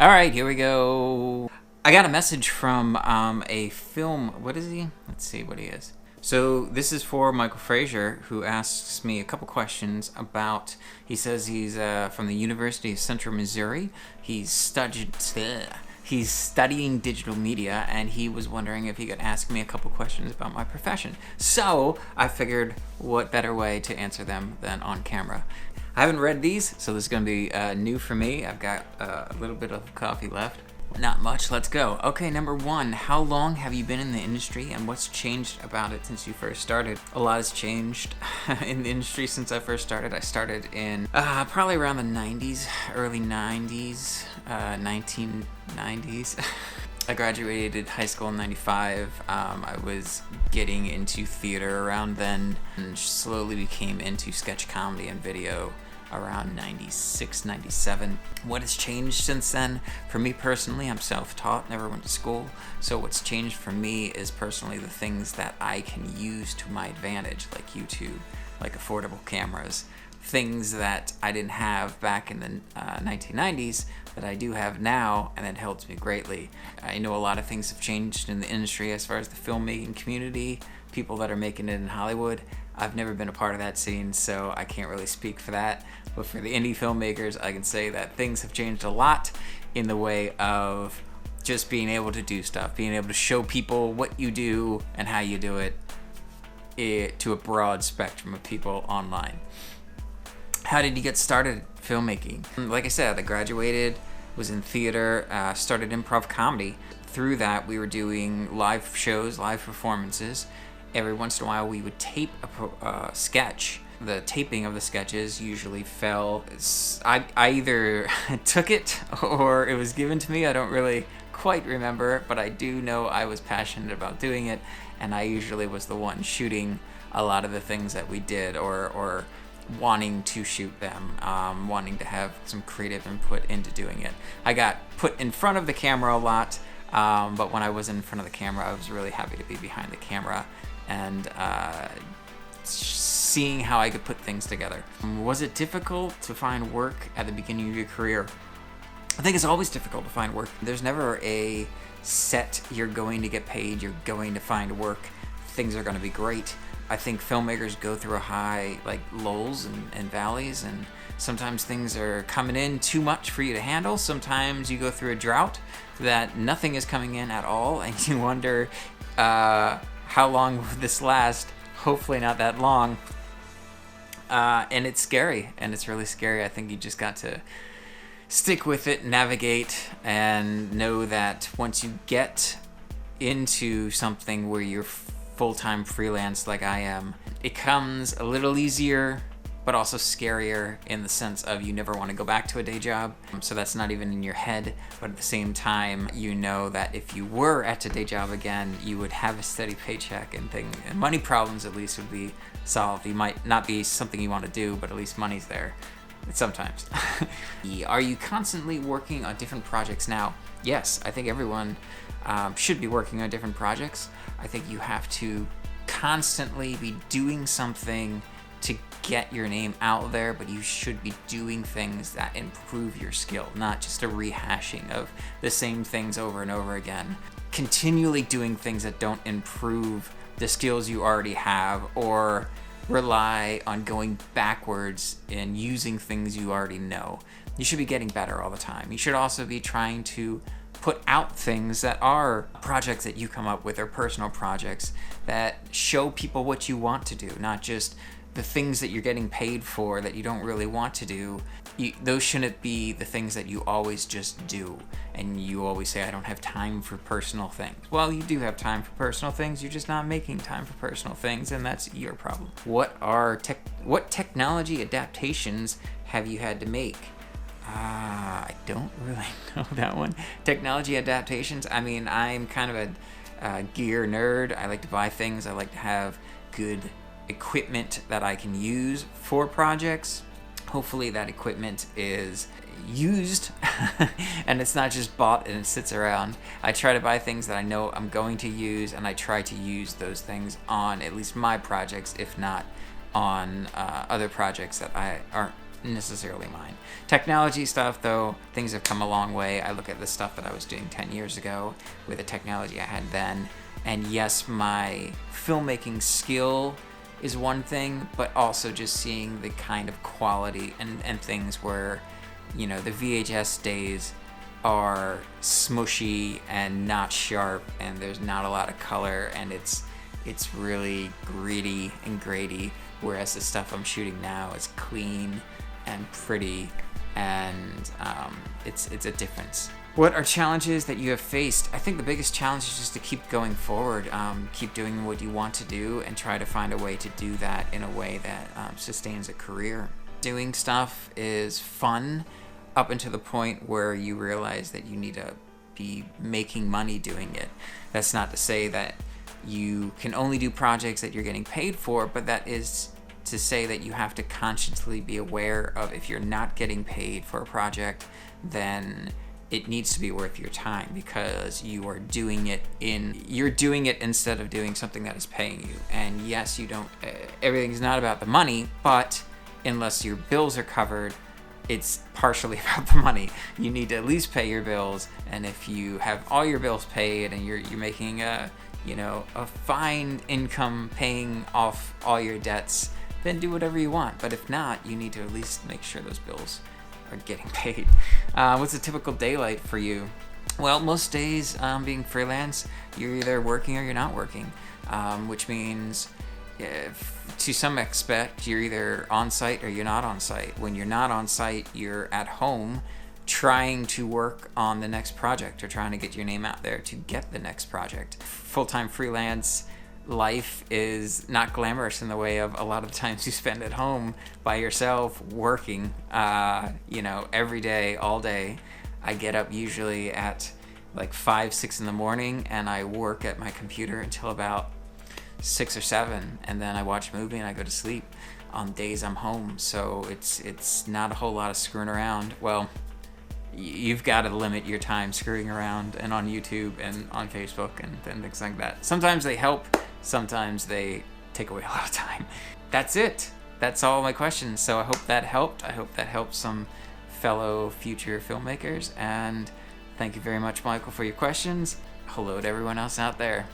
All right, here we go. I got a message from a film. What is he? Let's see what he is. So this is for Michael Frazier, who asks me a couple questions about. He says he's from the University of Central Missouri. He's studying digital media, and he was wondering if he could ask me a couple questions about my profession. So I figured, what better way to answer them than on camera? I haven't read these, so this is going to be new for me. I've got a little bit of coffee left. Not much. Let's go. Okay, number one. How long have you been in the industry, and what's changed about it since you first started? A lot has changed in the industry since I first started. I started in probably around the 90s, early 90s, 1990s. I graduated high school in 95. I was getting into theater around then and slowly became into sketch comedy and video around 96, 97. What has changed since then? For me personally, I'm self-taught, never went to school. So what's changed for me is personally the things that I can use to my advantage, like YouTube, like affordable cameras, things that I didn't have back in the 1990s that I do have now, and it helps me greatly. I know a lot of things have changed in the industry as far as the filmmaking community, people that are making it in Hollywood. I've never been a part of that scene, so I can't really speak for that. But for the indie filmmakers, I can say that things have changed a lot in the way of just being able to do stuff, being able to show people what you do and how you do it to a broad spectrum of people online. How did you get started filmmaking? Like I said, I graduated, was in theater, started improv comedy. Through that, we were doing live shows, live performances. Every once in a while, we would tape a sketch. The taping of the sketches usually fell. I either took it or it was given to me. I don't really quite remember, but I do know I was passionate about doing it, and I usually was the one shooting a lot of the things that we did, or wanting to shoot them, wanting to have some creative input into doing it. I got put in front of the camera a lot, but when I was in front of the camera, I was really happy to be behind the camera and seeing how I could put things together. Was it difficult to find work at the beginning of your career? I think it's always difficult to find work. There's never a set, you're going to get paid, you're going to find work, things are going to be great. I think filmmakers go through a high, like lulls and valleys, and sometimes things are coming in too much for you to handle. Sometimes you go through a drought that nothing is coming in at all, and you wonder how long will this last? Hopefully not that long. And it's scary, and it's really scary. I think you just got to stick with it, navigate, and know that once you get into something where you're full-time freelance like I am, it comes a little easier, but also scarier in the sense of you never want to go back to a day job. So that's not even in your head, but at the same time, you know that if you were at a day job again, you would have a steady paycheck and money problems at least would be solved. You might not be something you want to do, but at least money's there. Sometimes. Are you constantly working on different projects now? Yes, I think everyone should be working on different projects. I think you have to constantly be doing something to get your name out there, but you should be doing things that improve your skill, not just a rehashing of the same things over and over again. Continually doing things that don't improve the skills you already have, or rely on going backwards and using things you already know. You should be getting better all the time. You should also be trying to put out things that are projects that you come up with, or personal projects that show people what you want to do, not just the things that you're getting paid for that you don't really want to do. Those shouldn't be the things that you always just do, and you always say, I don't have time for personal things. Well, you do have time for personal things, you're just not making time for personal things, and that's your problem. What technology adaptations have you had to make? I don't really know that one. Technology adaptations, I mean, I'm kind of a gear nerd. I like to buy things. I like to have good equipment that I can use for projects. Hopefully that equipment is used and it's not just bought and it sits around. I try to buy things that I know I'm going to use, and I try to use those things on at least my projects, if not on other projects that necessarily mine. Technology stuff, though, things have come a long way. I look at the stuff that I was doing 10 years ago with the technology I had then, and yes, my filmmaking skill is one thing, but also just seeing the kind of quality and things where, the VHS days are smushy and not sharp, and there's not a lot of color, and it's really gritty and grady, whereas the stuff I'm shooting now is clean and pretty, and it's a difference. What are challenges that you have faced? I think the biggest challenge is just to keep going forward, keep doing what you want to do, and try to find a way to do that in a way that sustains a career. Doing stuff is fun up until the point where you realize that you need to be making money doing it. That's not to say that you can only do projects that you're getting paid for, but that is to say that you have to consciously be aware of, if you're not getting paid for a project, then it needs to be worth your time, because you're doing it instead of doing something that is paying you. And yes, everything's not about the money, but unless your bills are covered, it's partially about the money. You need to at least pay your bills, and if you have all your bills paid and you're making a fine income paying off all your debts, then do whatever you want. But if not, you need to at least make sure those bills are getting paid. What's a typical daylight for you? Well, most days, being freelance, you're either working or you're not working, which means to some aspect you're either on site or you're not on site. When you're not on site, you're at home trying to work on the next project or trying to get your name out there to get the next project. Full-time freelance life is not glamorous in the way of a lot of the times you spend at home by yourself working, every day, all day. I get up usually at like 5-6 in the morning, and I work at my computer until about 6 or 7, and then I watch a movie and I go to sleep on days I'm home. So it's not a whole lot of screwing around. Well, you've got to limit your time screwing around and on YouTube and on Facebook and things like that. Sometimes they help, sometimes they take away a lot of time. That's it. That's all my questions. So I hope that helped. I hope that helped some fellow future filmmakers. And thank you very much, Michael, for your questions. Hello to everyone else out there.